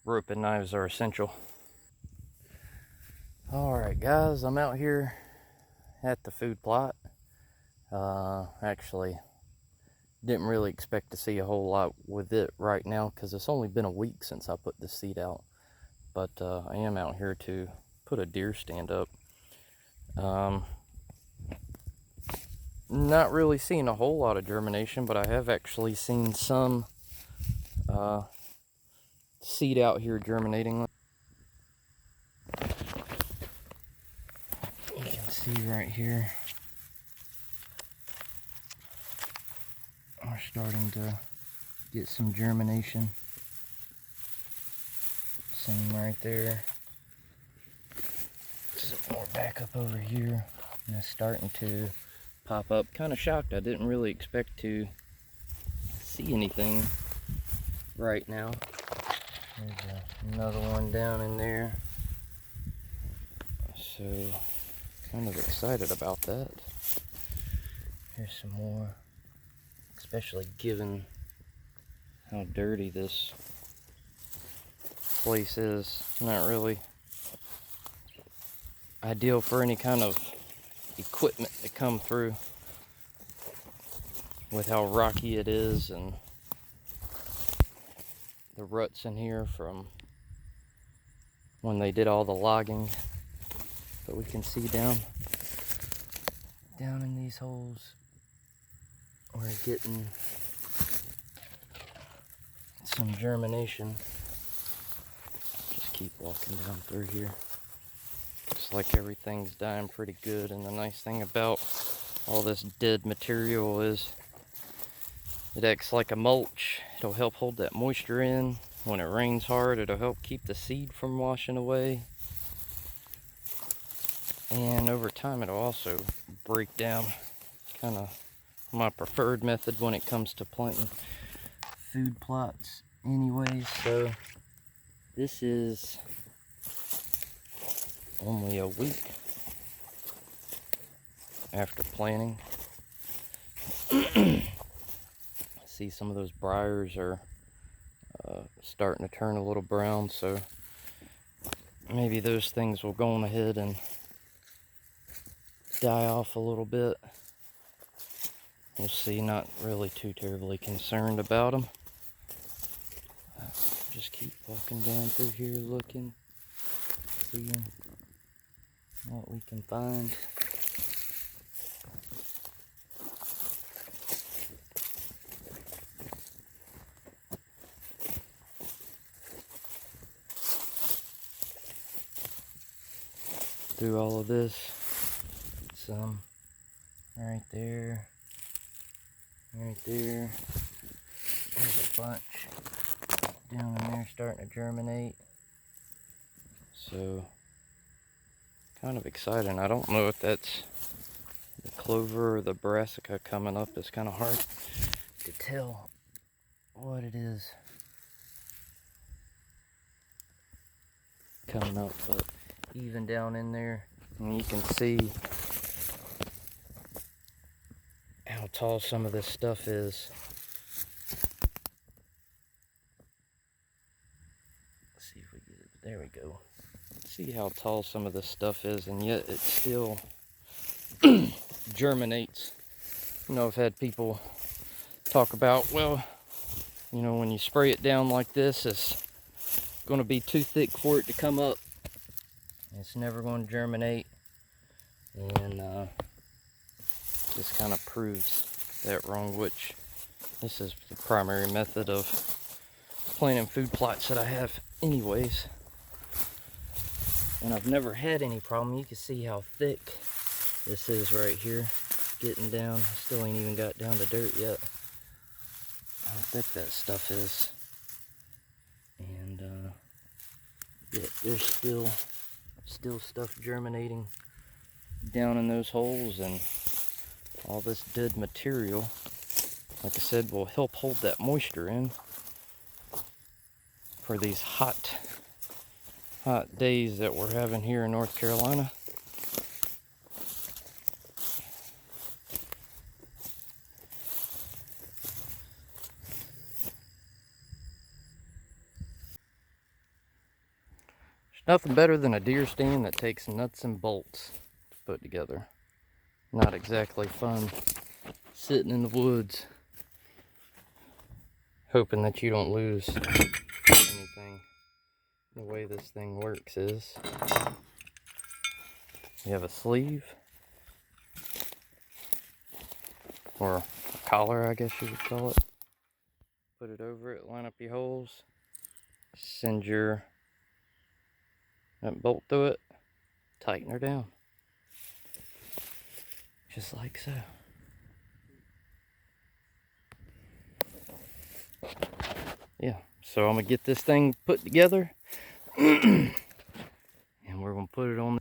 rope and knives are essential. Alright guys, I'm out here at the food plot. Actually, didn't really expect to see a whole lot with it right now because it's only been a week since I put the seed out. But I am out here to put a deer stand up. Not really seeing a whole lot of germination, but I have actually seen some seed out here germinating. You can see right here, we're starting to get some germination. Same right there. Some more back up over here, and it's starting to pop up. Kind of shocked. I didn't really expect to see anything right now. There's another one down in there. So, kind of excited about that. Here's some more, especially given how dirty this place is. Not really ideal for any kind of equipment to come through with how rocky it is and the ruts in here from when they did all the logging. But we can see down in these holes we're getting some germination. Just keep walking down through here. Looks like everything's dying pretty good, and the nice thing about all this dead material is it acts like a mulch. It'll help hold that moisture in. When it rains hard, it'll help keep the seed from washing away. And over time, it'll also break down. Kind of my preferred method when it comes to planting food plots anyways. So this is only a week after planting. See, some of those briars are starting to turn a little brown, so maybe those things will go on ahead and die off a little bit. We'll see. Not really too terribly concerned about them. Just keep walking down through here, looking, seeing what we can find. Through all of this, some right there, right there. There's a bunch down in there starting to germinate. So, kind of exciting. I don't know if that's the clover or the brassica coming up. It's kind of hard to tell what it is coming up, but even down in there, and you can see how tall some of this stuff is. Let's see if we get it. There we go. See how tall some of this stuff is, and yet it still germinates. You know, I've had people talk about, well, you know, when you spray it down like this, it's going to be too thick for it to come up. It's never going to germinate, and this kind of proves that wrong, which this is the primary method of planting food plots that I have anyways. And I've never had any problem. You can see how thick this is right here, getting down. Still ain't even got down to dirt yet. How thick that stuff is. And yeah, there's still stuff germinating down in those holes, and all this dead material, like I said, will help hold that moisture in for these hot days that we're having here in North Carolina. Nothing better than a deer stand that takes nuts and bolts to put together. Not exactly fun sitting in the woods hoping that you don't lose anything. The way this thing works is you have a sleeve, or a collar, I guess you would call it. Put it over it, line up your holes, send that bolt through it, tighten her down. Just like so. Yeah, so I'm gonna get this thing put together and we're gonna put it on.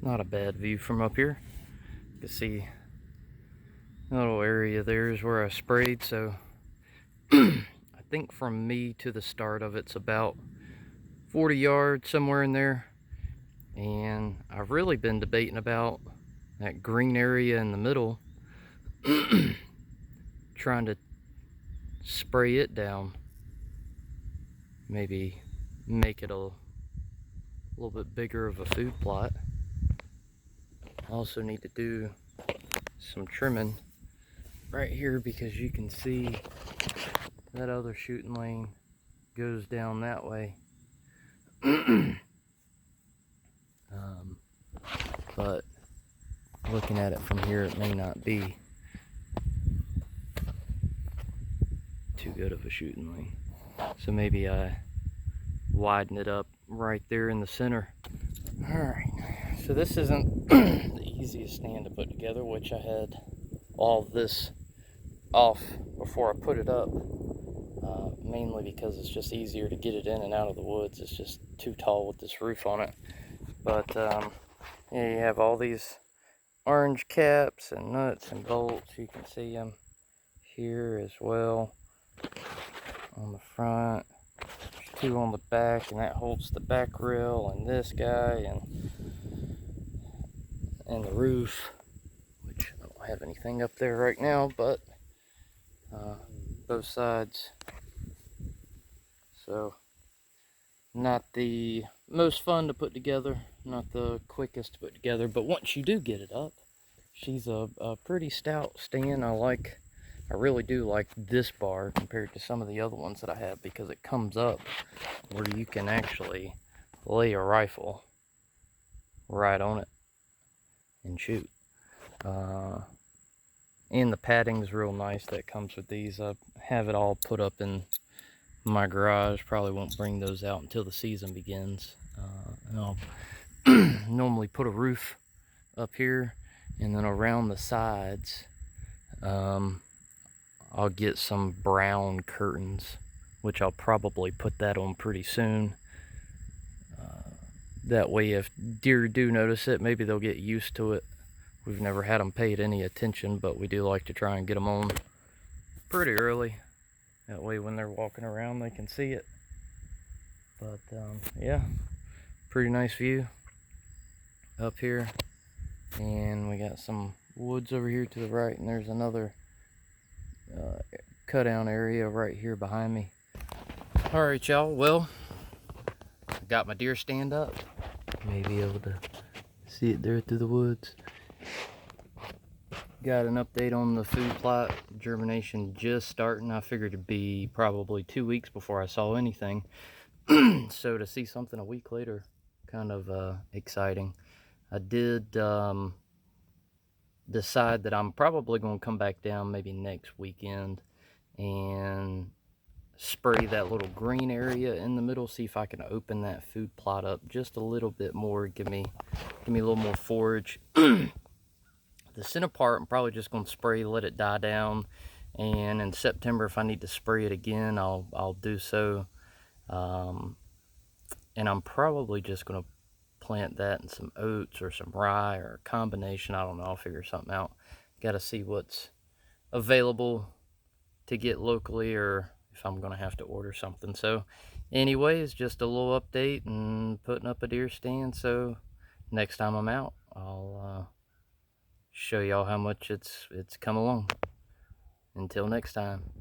Not a bad view from up here. You can see a little area there is where I sprayed, so I think from me to the start of it's about 40 yards, somewhere in there. And I've really been debating about that green area in the middle, trying to spray it down, maybe make it a little bit bigger of a food plot. I also need to do some trimming right here because you can see that other shooting lane goes down that way. but looking at it from here, it may not be too good of a shooting lane. So maybe I widen it up right there in the center. Alright, so this isn't the easiest stand to put together, which I had all this off before I put it up, mainly because it's just easier to get it in and out of the woods. It's just too tall with this roof on it. But yeah, you have all these orange caps and nuts and bolts. You can see them here as well on the front. There's two on the back, and that holds the back rail, and this guy, and the roof, which I don't have anything up there right now, but both sides. So not the most fun to put together, not the quickest to put together, but once you do get it up, she's a pretty stout stand. I really do like this bar compared to some of the other ones that I have, because it comes up where you can actually lay a rifle right on it and shoot. And the padding's real nice that comes with these. I have it all put up in my garage. Probably won't bring those out until the season begins. And I'll normally put a roof up here, and then around the sides I'll get some brown curtains, which I'll probably put that on pretty soon. That way if deer do notice it, maybe they'll get used to it. We've never had them paid any attention, but we do like to try and get them on pretty early. That way when they're walking around, they can see it. But yeah, pretty nice view up here. And we got some woods over here to the right, and there's another cut down area right here behind me. All right, y'all, well, I got my deer stand up. You may be able to see it there through the woods. Got an update on the food plot. Germination just starting. I figured it'd be probably 2 weeks before I saw anything. So to see something a week later, kind of exciting. I did decide that I'm probably going to come back down maybe next weekend and spray that little green area in the middle, see if I can open that food plot up just a little bit more, give me a little more forage. The center part, I'm probably just going to spray, let it die down, and in September, if I need to spray it again, I'll do so. And I'm probably just going to plant that in some oats or some rye or a combination. I don't know. I'll figure something out. Got to see what's available to get locally, or if I'm going to have to order something. So anyways, just a little update and putting up a deer stand. So next time I'm out, I'll show y'all how much it's come along. Until next time.